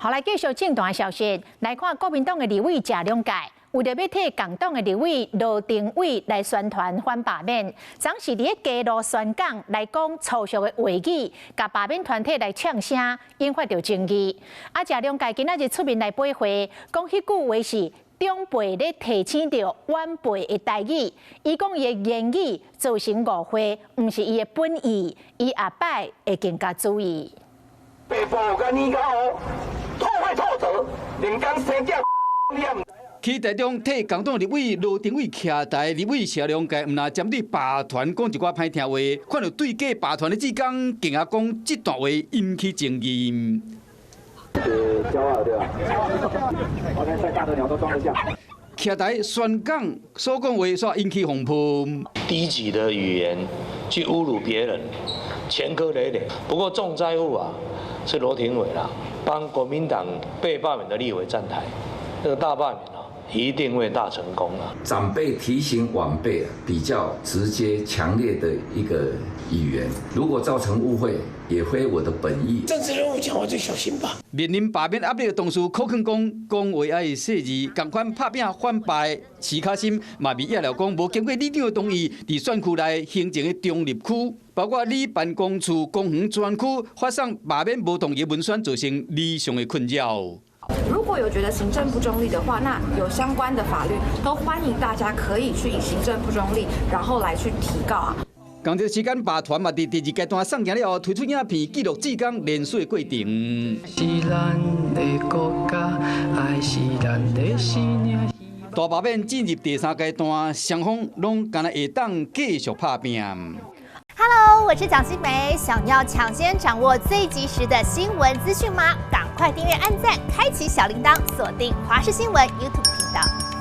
后来继续正段消息，来看国民党的立委谢龙介，为着要替共党的立委罗定伟来宣传反罢免，总是伫咧街路宣讲来讲粗俗的话语，甲罢免团体来呛声，引发着争议。谢龙介今仔日出面来驳回，讲迄句话是长辈咧提醒着晚辈的代语，伊讲伊的言语造成误会，毋是伊的本意，伊下摆会更加注意。北部甲年甲乌，吐血吐槽，连讲生囝你也唔。去台中替共党立委罗定伟徛台，立委谢龙介毋若针对罢团讲一寡歹听话，看到对假罢团的志刚，竟然讲这段话引起争议。骄傲对吧？我连再大的鸟都装得下。徛台宣讲所讲话，所引起轰喷。低级的语言去侮辱别人，前科累累。不过重灾户啊，是罗廷伟啦，帮国民党被罢免的立委站台，这个大罢免啊，一定会大成功啊。长辈提醒晚辈比较直接、强烈的一个语言，如果造成误会，也非我的本意。政治人物讲话就小心吧。面临罢免压力的同事，口肯讲话爱细致，共款拍拼反败，持卡心嘛未野了讲，无经过里长的同意，伫选区内形成的中立区，包括里办公处、公园专区发送罢免无同意文宣，造成理想的困扰。如果有觉得行政不中立的话，那有相关的法律都欢迎大家可以去以行政不中立，然后来去提告啊。同一时间，罢团嘛伫第二阶段送行了后，推出影片记录志刚连续的过程。大罢免进入第三阶段，双方拢敢若会当继续拍拼。Hello， 我是蒋欣梅，想要抢先掌握最及时的新闻资讯吗？赶快订阅、按赞、开启小铃铛，锁定华视新闻 YouTube 频道。